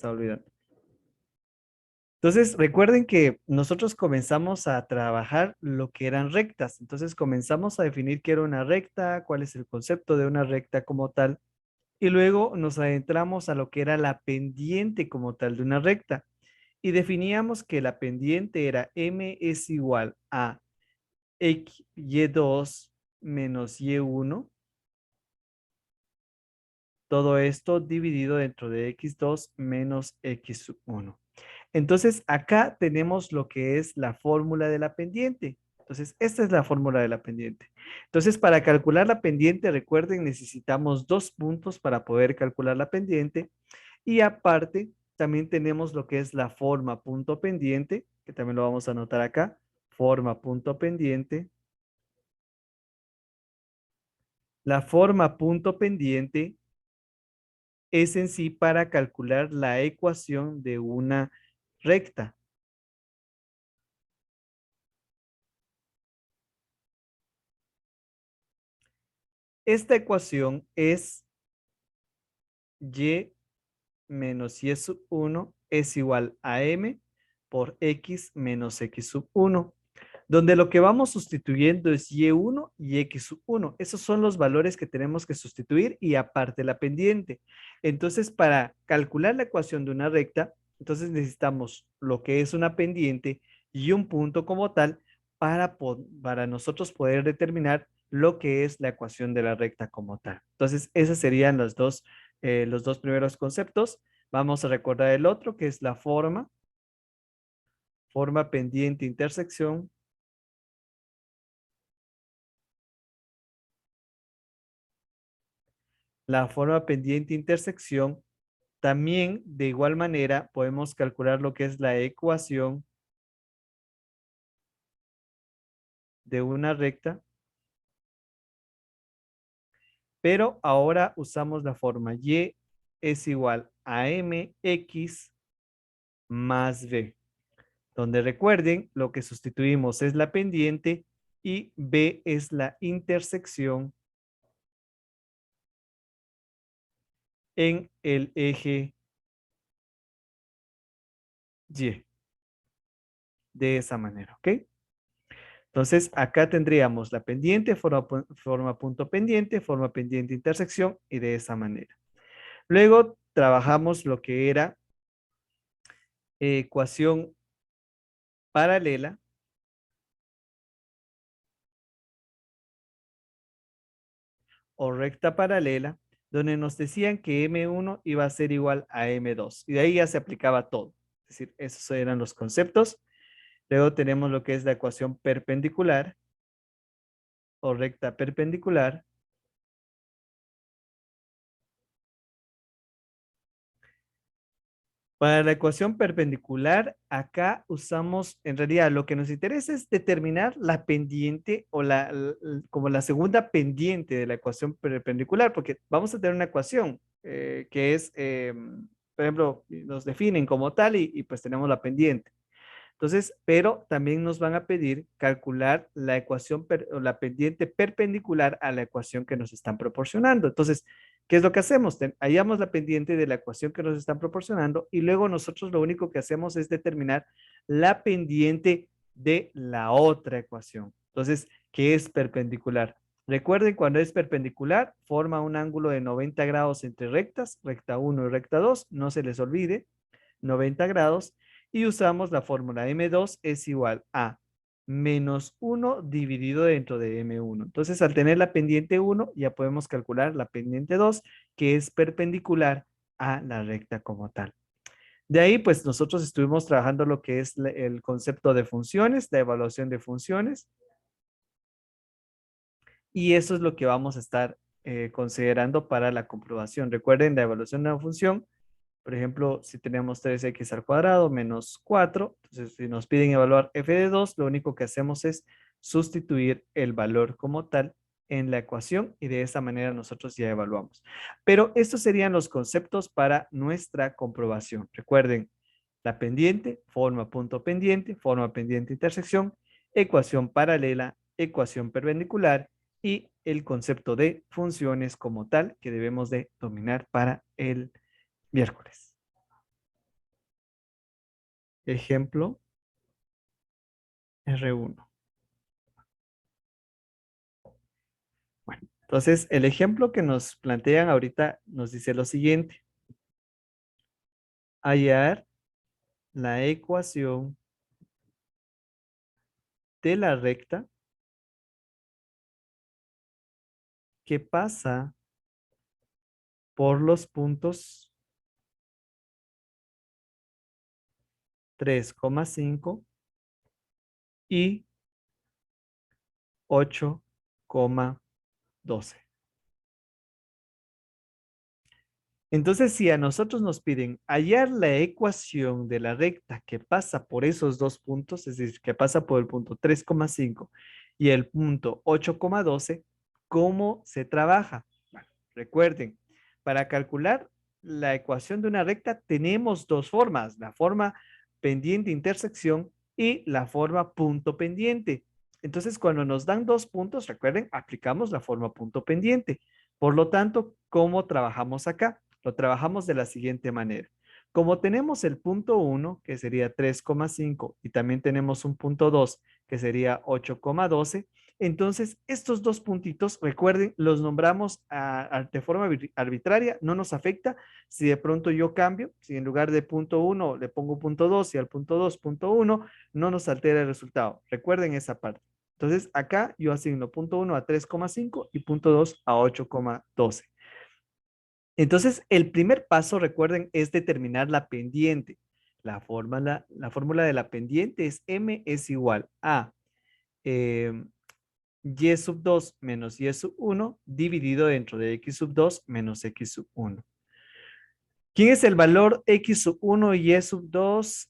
estaba olvidando. Entonces, recuerden que nosotros comenzamos a trabajar lo que eran rectas. Entonces, comenzamos a definir qué era una recta, cuál es el concepto de una recta como tal, y luego nos adentramos a lo que era la pendiente como tal de una recta. Y definíamos que la pendiente era m es igual a y2 menos y1, todo esto dividido dentro de x2 menos x1. Entonces, acá tenemos lo que es la fórmula de la pendiente. Entonces, esta es la fórmula de la pendiente. Entonces, para calcular la pendiente, recuerden, necesitamos dos puntos para poder calcular la pendiente. Y aparte, también tenemos lo que es la forma punto pendiente, que también lo vamos a anotar acá. Forma punto pendiente. La forma punto pendiente es en sí para calcular la ecuación de una recta. Esta ecuación es y menos y sub 1 es igual a m por x menos x sub 1, donde lo que vamos sustituyendo es y1 y x sub 1. Esos son los valores que tenemos que sustituir y aparte la pendiente. Entonces, para calcular la ecuación de una recta, entonces necesitamos lo que es una pendiente y un punto como tal para nosotros poder determinar lo que es la ecuación de la recta como tal. Entonces, esos serían los dos primeros conceptos. Vamos a recordar el otro, que es la forma pendiente intersección. La forma pendiente intersección. También, de igual manera, podemos calcular lo que es la ecuación de una recta, pero ahora usamos la forma y es igual a mx más b, donde recuerden, lo que sustituimos es la pendiente y b es la intersección en el eje y, de esa manera, ¿ok? Entonces, acá tendríamos la pendiente, forma punto pendiente, forma pendiente intersección y de esa manera. Luego trabajamos lo que era ecuación paralela o recta paralela, donde nos decían que M1 iba a ser igual a M2. Y de ahí ya se aplicaba todo. Es decir, esos eran los conceptos. Luego tenemos lo que es la ecuación perpendicular o recta perpendicular. Para la ecuación perpendicular, acá usamos, en realidad, lo que nos interesa es determinar la pendiente o como la segunda pendiente de la ecuación perpendicular, porque vamos a tener una ecuación que es, por ejemplo, nos definen como tal y pues tenemos la pendiente. Entonces, pero también nos van a pedir calcular la ecuación o la pendiente perpendicular a la ecuación que nos están proporcionando. Entonces, ¿qué es lo que hacemos? Hallamos la pendiente de la ecuación que nos están proporcionando y luego nosotros lo único que hacemos es determinar la pendiente de la otra ecuación. Entonces, ¿qué es perpendicular? Recuerden, cuando es perpendicular, forma un ángulo de 90 grados entre rectas, recta 1 y recta 2, no se les olvide, 90 grados, y usamos la fórmula M2 es igual a menos 1 dividido dentro de M1. Entonces, al tener la pendiente 1, ya podemos calcular la pendiente 2, que es perpendicular a la recta como tal. De ahí, pues nosotros estuvimos trabajando lo que es el concepto de funciones, la evaluación de funciones, y eso es lo que vamos a estar considerando para la comprobación. Recuerden, la evaluación de una función. Por ejemplo, si tenemos 3x al cuadrado menos 4, entonces si nos piden evaluar f de 2, lo único que hacemos es sustituir el valor como tal en la ecuación y de esa manera nosotros ya evaluamos. Pero estos serían los conceptos para nuestra comprobación. Recuerden, la pendiente, forma pendiente intersección, ecuación paralela, ecuación perpendicular y el concepto de funciones como tal que debemos de dominar para el miércoles. Ejemplo R1. Bueno, entonces el ejemplo que nos plantean ahorita nos dice lo siguiente. Hallar la ecuación de la recta que pasa por los puntos 3,5 y 8,12. Entonces, si a nosotros nos piden hallar la ecuación de la recta que pasa por esos dos puntos, es decir, que pasa por el punto 3,5 y el punto 8,12, ¿cómo se trabaja? Bueno, recuerden, para calcular la ecuación de una recta tenemos dos formas, la forma pendiente intersección y la forma punto pendiente. Entonces, cuando nos dan dos puntos, recuerden, aplicamos la forma punto pendiente. Por lo tanto, ¿cómo trabajamos acá? Lo trabajamos de la siguiente manera. Como tenemos el punto 1, que sería 3,5, y también tenemos un punto 2, que sería 8,12, entonces estos dos puntitos, recuerden, los nombramos de forma arbitraria, no nos afecta. Si de pronto yo cambio, si en lugar de punto 1 le pongo punto 2 y al punto 2 punto 1, no nos altera el resultado. Recuerden esa parte. Entonces acá yo asigno punto 1 a 3,5 y punto 2 a 8,12. Entonces, el primer paso, recuerden, es determinar la pendiente. La fórmula de la pendiente es M es igual a eh, Y sub 2 menos Y sub 1 dividido dentro de X sub 2 menos X sub 1. ¿Quién es el valor X sub 1 y Y sub 2?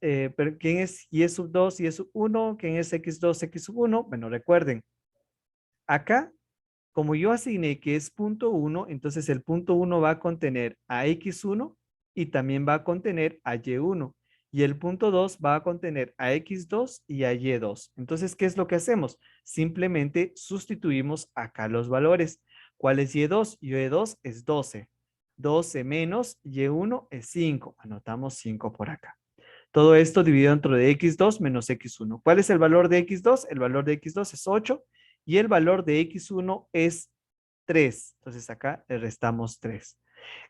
¿Quién es Y sub 2 y Y sub 1? ¿Quién es X2, X sub 1? Bueno, recuerden, acá como yo asigné que es punto 1, entonces el punto 1 va a contener a x1 y también va a contener a y1. Y el punto 2 va a contener a x2 y a y2. Entonces, ¿qué es lo que hacemos? Simplemente sustituimos acá los valores. ¿Cuál es y2? Y2 es 12. 12 menos y1 es 5. Anotamos 5 por acá. Todo esto dividido entre de x2 menos x1. ¿Cuál es el valor de x2? El valor de x2 es 8 y el valor de x1 es 3. Entonces acá le restamos 3.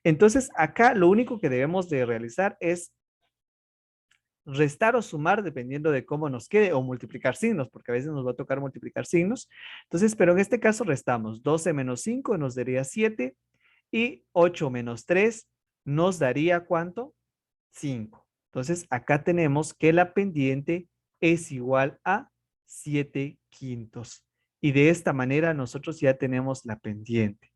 Entonces acá lo único que debemos de realizar es restar o sumar dependiendo de cómo nos quede o multiplicar signos, porque a veces nos va a tocar multiplicar signos. Entonces, pero en este caso restamos 12 menos 5 nos daría 7 y 8 menos 3 nos daría ¿cuánto? 5. Entonces, acá tenemos que la pendiente es igual a 7 quintos. Y de esta manera nosotros ya tenemos la pendiente.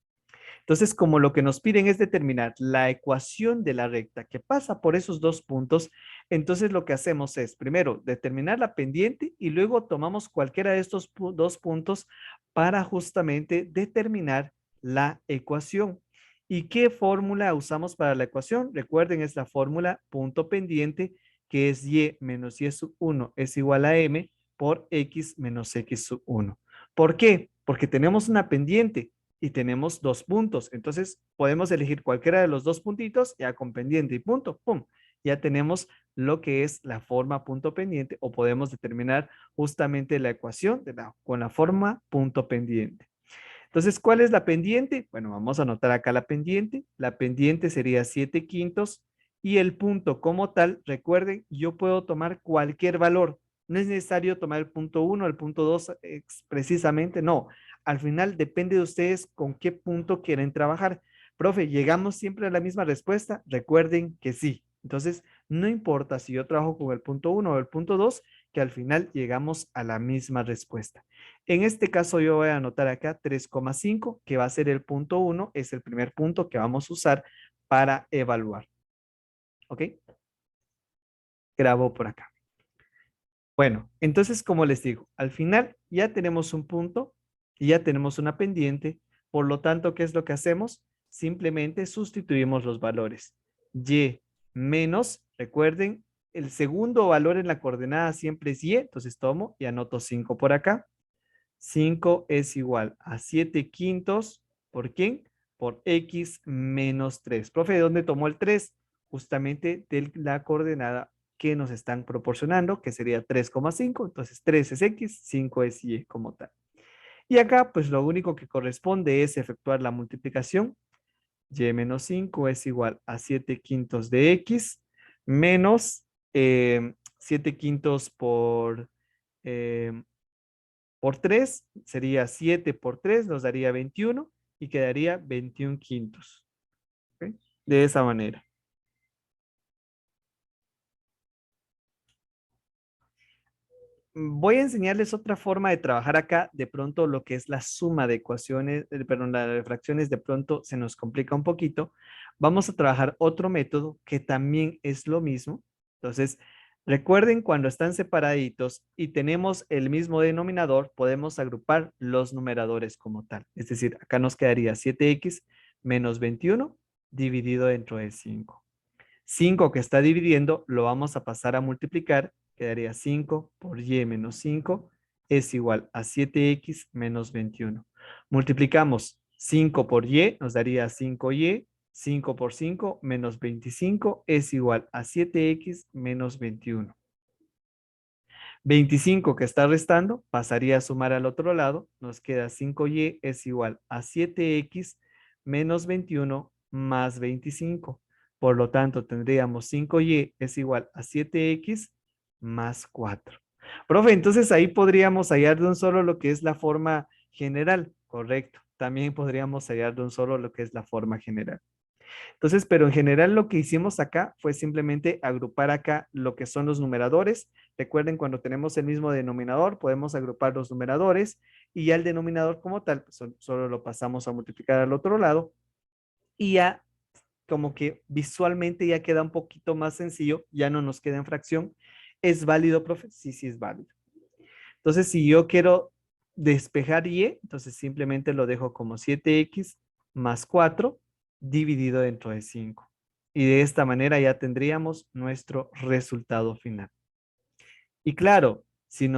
Entonces, como lo que nos piden es determinar la ecuación de la recta que pasa por esos dos puntos, entonces lo que hacemos es, primero, determinar la pendiente y luego tomamos cualquiera de estos dos puntos para justamente determinar la ecuación. ¿Y qué fórmula usamos para la ecuación? Recuerden, es la fórmula punto pendiente, que es y menos y sub 1 es igual a m por x menos x sub 1. ¿Por qué? Porque tenemos una pendiente y tenemos dos puntos. Entonces podemos elegir cualquiera de los dos puntitos ya con pendiente y punto, pum. Ya tenemos lo que es la forma punto pendiente o podemos determinar justamente la ecuación con la forma punto pendiente. Entonces, ¿cuál es la pendiente? Bueno, vamos a anotar acá la pendiente. La pendiente sería 7 quintos y el punto como tal, recuerden, yo puedo tomar cualquier valor. No es necesario tomar el punto 1, el punto 2 precisamente, no. Al final depende de ustedes con qué punto quieren trabajar. Profe, ¿llegamos siempre a la misma respuesta? Recuerden que sí. Entonces, no importa si yo trabajo con el punto 1 o el punto 2, que al final llegamos a la misma respuesta. En este caso yo voy a anotar acá 3,5, que va a ser el punto 1, es el primer punto que vamos a usar para evaluar. ¿Ok? Grabo por acá. Bueno, entonces como les digo, al final ya tenemos un punto y ya tenemos una pendiente. Por lo tanto, ¿qué es lo que hacemos? Simplemente sustituimos los valores. Y menos, recuerden, el segundo valor en la coordenada siempre es y, entonces tomo y anoto 5 por acá. 5 es igual a 7 quintos. ¿Por quién? Por x menos 3. Profe, ¿de dónde tomó el 3? Justamente de la coordenada que nos están proporcionando, que sería 3,5. Entonces 3 es X, 5 es Y como tal. Y acá, pues lo único que corresponde es efectuar la multiplicación. Y menos 5 es igual a 7 quintos de X menos 7 quintos eh, por 3 sería 7 por 3 nos daría 21 y quedaría 21 quintos. ¿Ok? De esa manera. Voy a enseñarles otra forma de trabajar acá. De pronto lo que es la suma de ecuaciones, perdón, las fracciones de pronto se nos complica un poquito. Vamos a trabajar otro método que también es lo mismo. Entonces, recuerden cuando están separaditos y tenemos el mismo denominador, podemos agrupar los numeradores como tal. Es decir, acá nos quedaría 7x menos 21 dividido dentro de 5. 5 que está dividiendo lo vamos a pasar a multiplicar, quedaría 5 por y menos 5 es igual a 7x menos 21. Multiplicamos 5 por y, nos daría 5y, 5 por 5 menos 25 es igual a 7x menos 21. 25 que está restando pasaría a sumar al otro lado, nos queda 5y es igual a 7x menos 21 más 25. Por lo tanto, tendríamos 5y es igual a 7x más 4. Profe, entonces ahí podríamos hallar de un solo lo que es la forma general, correcto. También podríamos hallar de un solo lo que es la forma general. Entonces, pero en general lo que hicimos acá fue simplemente agrupar acá lo que son los numeradores. Recuerden, cuando tenemos el mismo denominador, podemos agrupar los numeradores y ya el denominador como tal, pues, solo lo pasamos a multiplicar al otro lado y ya como que visualmente ya queda un poquito más sencillo, ya no nos queda en fracción. ¿Es válido, profe? Sí, sí es válido. Entonces, si yo quiero despejar y, entonces simplemente lo dejo como 7x más 4 dividido dentro de 5. Y de esta manera ya tendríamos nuestro resultado final. Y claro, si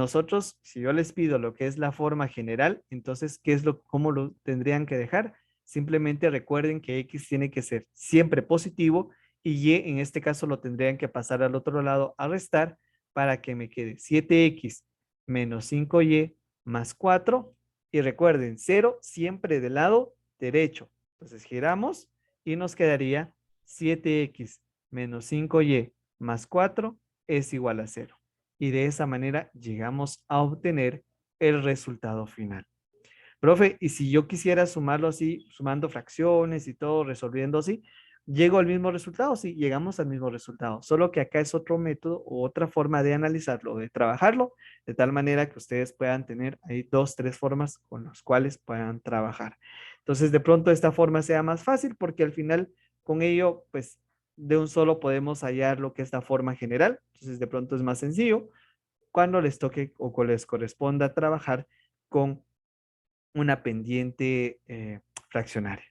yo les pido lo que es la forma general, entonces, cómo lo tendrían que dejar? Simplemente recuerden que x tiene que ser siempre positivo y y en este caso lo tendrían que pasar al otro lado a restar para que me quede 7x menos 5y más 4. Y recuerden, 0 siempre del lado derecho. Entonces giramos y nos quedaría 7x menos 5y más 4 es igual a 0 y de esa manera llegamos a obtener el resultado final. Profe, y si yo quisiera sumarlo así, sumando fracciones y todo, resolviendo así, ¿llego al mismo resultado? Sí, llegamos al mismo resultado, solo que acá es otro método o otra forma de analizarlo, de trabajarlo, de tal manera que ustedes puedan tener ahí dos, tres formas con las cuales puedan trabajar. Entonces, de pronto esta forma sea más fácil porque al final con ello, pues de un solo podemos hallar lo que es la forma general. Entonces, de pronto es más sencillo cuando les toque o les corresponda trabajar con una pendiente fraccionaria.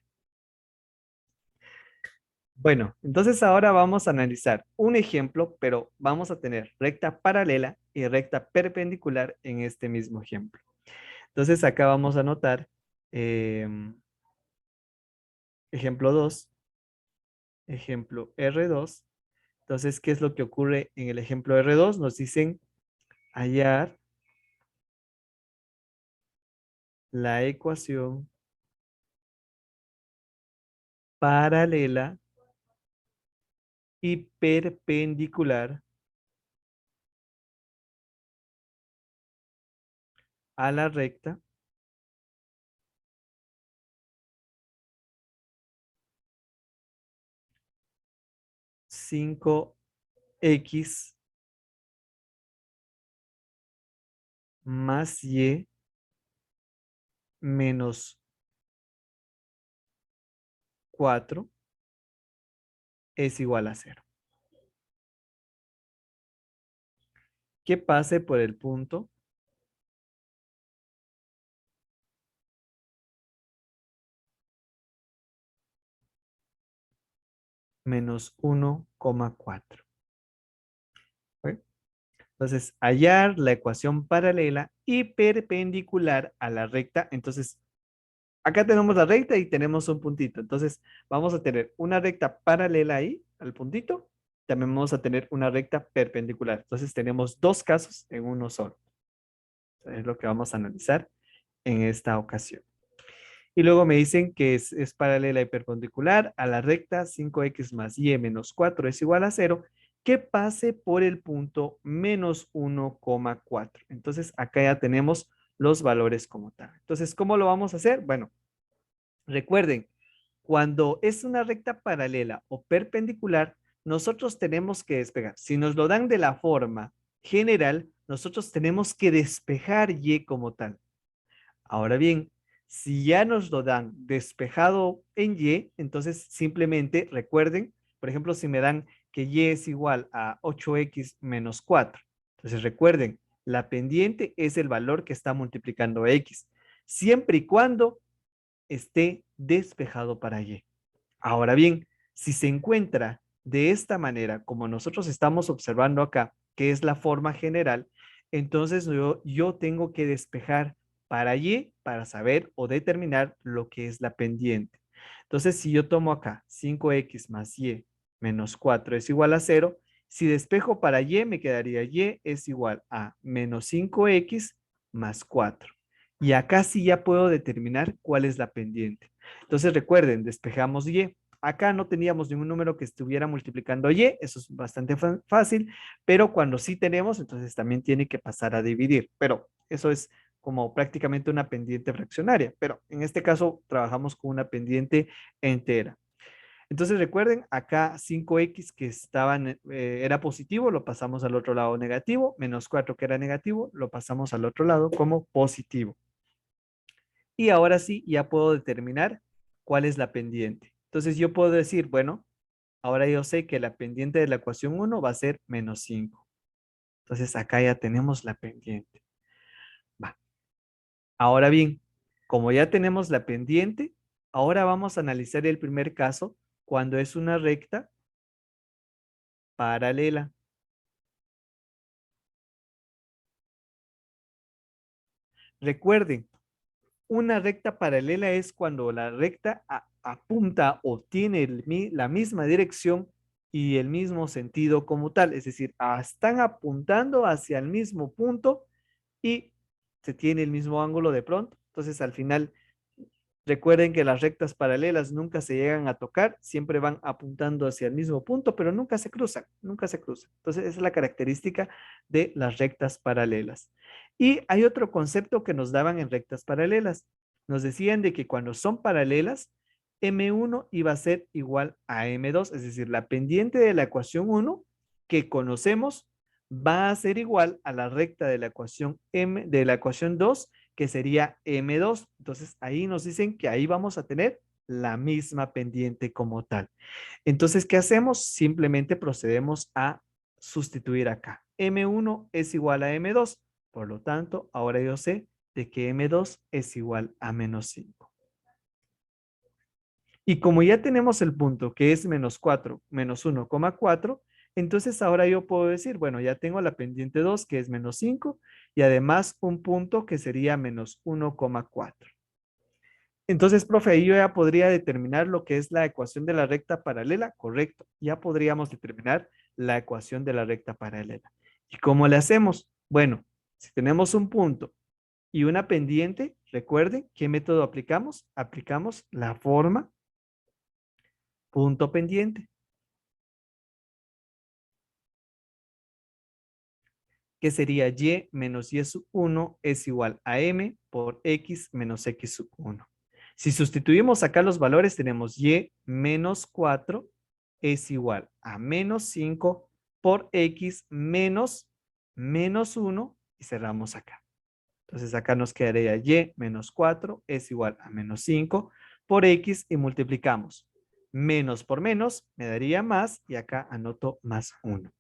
Bueno, entonces ahora vamos a analizar un ejemplo, pero vamos a tener recta paralela y recta perpendicular en este mismo ejemplo. Entonces acá vamos a anotar ejemplo 2, ejemplo R2. Entonces, ¿qué es lo que ocurre en el ejemplo R2? Nos dicen hallar la ecuación paralela y perpendicular a la recta 5x más y menos 4 es igual a 0. Que pase por el punto menos 1,4. ¿Ok? Entonces, hallar la ecuación paralela y perpendicular a la recta. Entonces, acá tenemos la recta y tenemos un puntito. Entonces, vamos a tener una recta paralela ahí, al puntito, también vamos a tener una recta perpendicular. Entonces tenemos dos casos en uno solo. Es lo que vamos a analizar en esta ocasión. Y luego me dicen que es paralela y perpendicular a la recta 5x más y menos 4 es igual a 0, que pase por el punto menos 1,4. Entonces acá ya tenemos los valores como tal. Entonces, ¿cómo lo vamos a hacer? Bueno, recuerden, cuando es una recta paralela o perpendicular, nosotros tenemos que despejar. Si nos lo dan de la forma general, nosotros tenemos que despejar y como tal. Ahora bien, si ya nos lo dan despejado en y, entonces simplemente recuerden, por ejemplo, si me dan que y es igual a 8x menos 4. Entonces recuerden, la pendiente es el valor que está multiplicando x, siempre y cuando esté despejado para y. Ahora bien, si se encuentra de esta manera, como nosotros estamos observando acá, que es la forma general, entonces yo tengo que despejar para y para saber o determinar lo que es la pendiente. Entonces, si yo tomo acá 5x más y menos 4 es igual a 0, si despejo para y, me quedaría y es igual a menos 5x más 4. Y acá sí ya puedo determinar cuál es la pendiente. Entonces recuerden, despejamos y. Acá no teníamos ningún número que estuviera multiplicando y, eso es bastante fácil, pero cuando sí tenemos, entonces también tiene que pasar a dividir. Pero eso es como prácticamente una pendiente fraccionaria, pero en este caso trabajamos con una pendiente entera. Entonces recuerden, acá 5x que era positivo, lo pasamos al otro lado negativo, menos 4 que era negativo, lo pasamos al otro lado como positivo. Y ahora sí, ya puedo determinar cuál es la pendiente. Entonces yo puedo decir, bueno, ahora yo sé que la pendiente de la ecuación 1 va a ser menos 5. Entonces acá ya tenemos la pendiente. Va. Ahora bien, como ya tenemos la pendiente, ahora vamos a analizar el primer caso cuando es una recta paralela. Recuerden, una recta paralela es cuando la recta apunta o tiene la misma dirección y el mismo sentido como tal. Es decir, están apuntando hacia el mismo punto y se tiene el mismo ángulo de pronto. Entonces, al final, recuerden que las rectas paralelas nunca se llegan a tocar, siempre van apuntando hacia el mismo punto, pero nunca se cruzan, nunca se cruzan. Entonces, esa es la característica de las rectas paralelas. Y hay otro concepto que nos daban en rectas paralelas. Nos decían de que cuando son paralelas, M1 iba a ser igual a M2, es decir, la pendiente de la ecuación 1 que conocemos va a ser igual a la recta de la ecuación de la ecuación 2, que sería M2. Entonces, ahí nos dicen que ahí vamos a tener la misma pendiente como tal. Entonces, ¿qué hacemos? Simplemente procedemos a sustituir acá. M1 es igual a M2. Por lo tanto, ahora yo sé de que M2 es igual a menos 5. Y como ya tenemos el punto que es menos 4 menos 1,4, entonces ahora yo puedo decir, bueno, ya tengo la pendiente 2 que es menos 5 y además un punto que sería menos 1,4. Entonces, profe, ahí yo ya podría determinar lo que es la ecuación de la recta paralela. Correcto, ya podríamos determinar la ecuación de la recta paralela. ¿Y cómo le hacemos? Bueno, si tenemos un punto y una pendiente, recuerden qué método aplicamos. Aplicamos la forma punto pendiente, que sería y menos y sub 1 es igual a m por x menos x sub 1. Si sustituimos acá los valores, tenemos y menos 4 es igual a menos 5 por x menos 1 y cerramos acá. Entonces acá nos quedaría y menos 4 es igual a menos 5 por x y multiplicamos. Menos por menos me daría más y acá anoto más 1.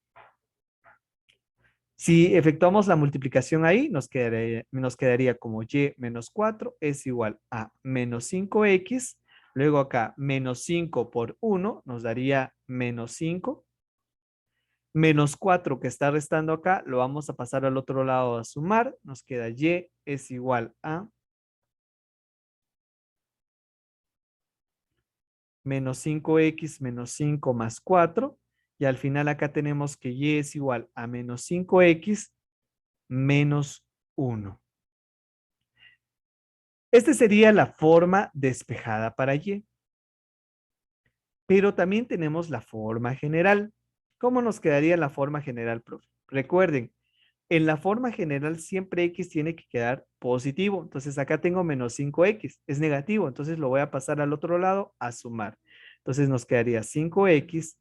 Si efectuamos la multiplicación ahí, nos quedaría como y menos 4 es igual a menos 5x. Luego acá, menos 5 por 1 nos daría menos 5. Menos 4 que está restando acá, lo vamos a pasar al otro lado a sumar. Nos queda y es igual a menos 5x menos 5 más 4. Y al final acá tenemos que y es igual a menos 5x menos 1. Esta sería la forma despejada para y. Pero también tenemos la forma general. ¿Cómo nos quedaría la forma general, profe? Recuerden, en la forma general siempre x tiene que quedar positivo. Entonces acá tengo menos 5x, es negativo. Entonces lo voy a pasar al otro lado a sumar. Entonces nos quedaría 5x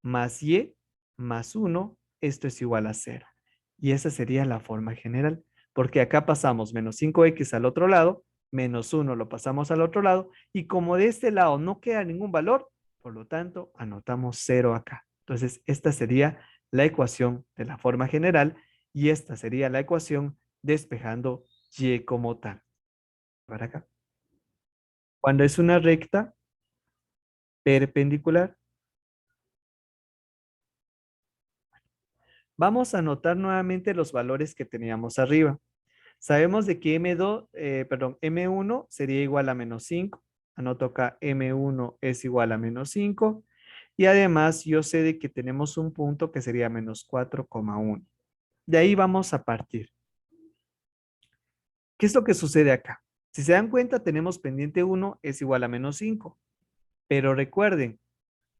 más y más 1. Esto es igual a 0. Y esa sería la forma general. Porque acá pasamos menos 5x al otro lado, menos 1 lo pasamos al otro lado. Y como de este lado no queda ningún valor, por lo tanto anotamos 0 acá. Entonces esta sería la ecuación de la forma general y esta sería la ecuación despejando y como tal. Para acá. Cuando es una recta perpendicular, vamos a anotar nuevamente los valores que teníamos arriba. Sabemos de que M1 sería igual a menos 5. Anoto acá M1 es igual a menos 5. Y además yo sé de que tenemos un punto que sería menos 4,1. De ahí vamos a partir. ¿Qué es lo que sucede acá? Si se dan cuenta, tenemos pendiente 1 es igual a menos 5. Pero recuerden,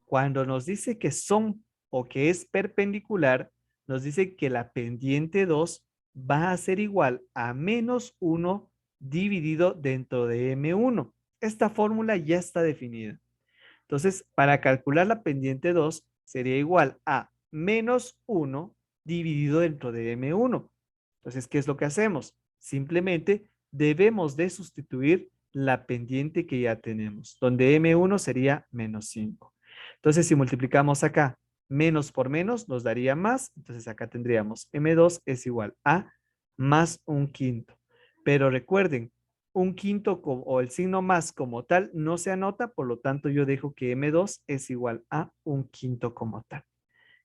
cuando nos dice que son o que es perpendicular, nos dice que la pendiente 2 va a ser igual a menos 1 dividido dentro de M1. Esta fórmula ya está definida. Entonces, para calcular la pendiente 2 sería igual a menos 1 dividido dentro de M1. Entonces, ¿qué es lo que hacemos? Simplemente debemos de sustituir la pendiente que ya tenemos, donde M1 sería menos 5. Entonces, si multiplicamos acá menos por menos, nos daría más. Entonces, acá tendríamos M2 es igual a más un quinto. Pero recuerden, un quinto o el signo más como tal no se anota, por lo tanto yo dejo que M2 es igual a un quinto como tal.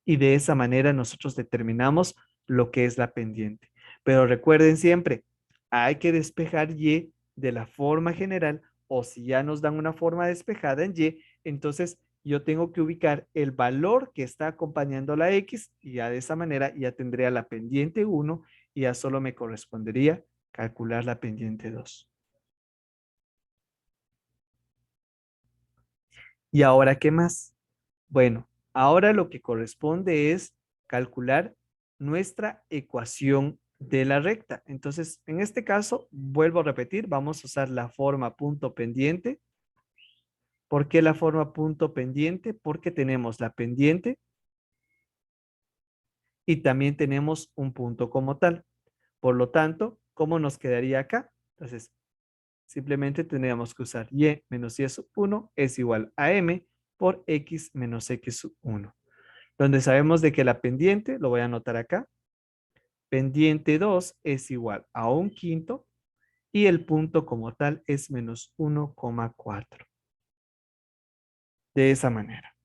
Y de esa manera nosotros determinamos lo que es la pendiente. Pero recuerden siempre, hay que despejar Y de la forma general o si ya nos dan una forma despejada en Y, entonces yo tengo que ubicar el valor que está acompañando a la X y ya de esa manera ya tendría la pendiente 1 y ya solo me correspondería calcular la pendiente 2. ¿Y ahora qué más? Bueno, ahora lo que corresponde es calcular nuestra ecuación de la recta. Entonces, en este caso, vuelvo a repetir, vamos a usar la forma punto pendiente. ¿Por qué la forma punto pendiente? Porque tenemos la pendiente y también tenemos un punto como tal. Por lo tanto, ¿cómo nos quedaría acá? Entonces, simplemente tendríamos que usar y menos y sub 1 es igual a m por x menos x sub 1. Donde sabemos de que la pendiente, lo voy a anotar acá, pendiente 2 es igual a un quinto y el punto como tal es menos 1,4. De esa manera.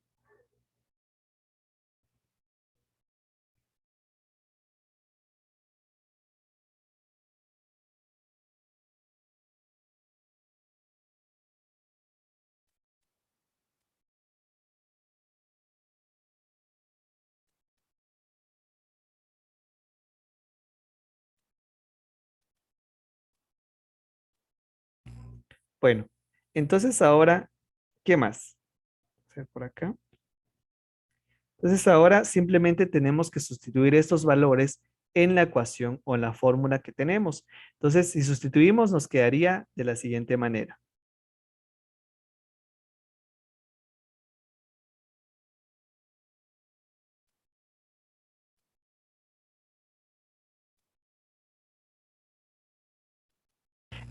Bueno, entonces ahora, ¿qué más? Hacer por acá. Entonces ahora simplemente tenemos que sustituir estos valores en la ecuación o en la fórmula que tenemos. Entonces, si sustituimos, nos quedaría de la siguiente manera.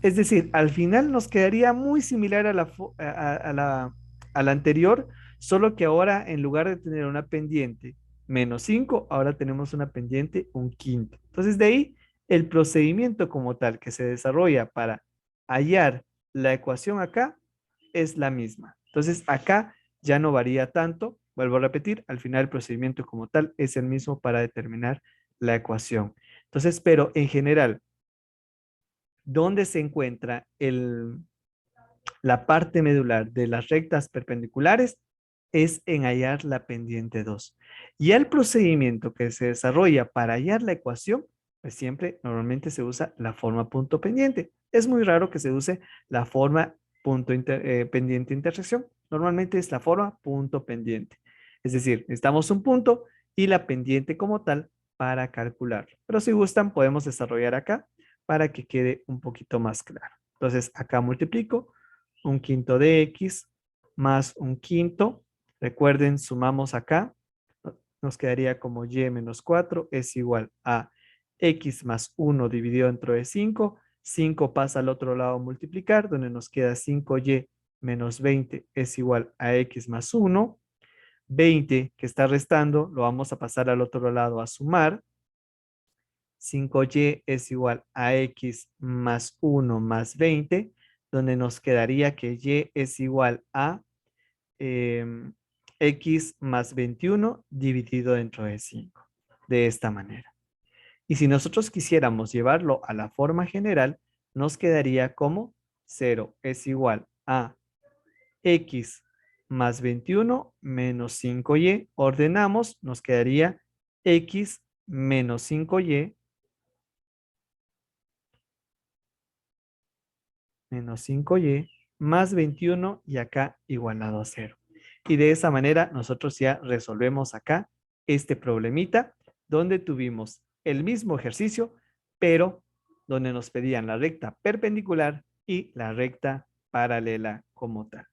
Es decir, al final nos quedaría muy similar a la anterior, solo que ahora en lugar de tener una pendiente menos 5, ahora tenemos una pendiente un quinto. Entonces de ahí el procedimiento como tal que se desarrolla para hallar la ecuación acá es la misma. Entonces acá ya no varía tanto. Vuelvo a repetir, al final el procedimiento como tal es el mismo para determinar la ecuación. Entonces, pero en general, ¿dónde se encuentra la parte medular de las rectas perpendiculares? es en hallar la pendiente 2. Y el procedimiento que se desarrolla para hallar la ecuación, pues siempre normalmente se usa la forma punto pendiente. Es muy raro que se use la forma pendiente intersección. Normalmente es la forma punto pendiente. Es decir, necesitamos un punto y la pendiente como tal para calcularlo. Pero si gustan, podemos desarrollar acá para que quede un poquito más claro. Entonces, acá multiplico un quinto de x más un quinto. Recuerden, sumamos acá. Nos quedaría como y menos 4 es igual a x más 1 dividido entre 5. 5 pasa al otro lado a multiplicar, donde nos queda 5y menos 20 es igual a x más 1. 20 que está restando lo vamos a pasar al otro lado a sumar. 5y es igual a x más 1 más 20, donde nos quedaría que y es igual a x más 21 dividido dentro de 5. De esta manera. Y si nosotros quisiéramos llevarlo a la forma general, nos quedaría como 0 es igual a x más 21 menos 5y. Ordenamos, nos quedaría x menos 5y menos 5y más 21 y acá igualado a 0. Y de esa manera nosotros ya resolvemos acá este problemita donde tuvimos el mismo ejercicio, pero donde nos pedían la recta perpendicular y la recta paralela como tal.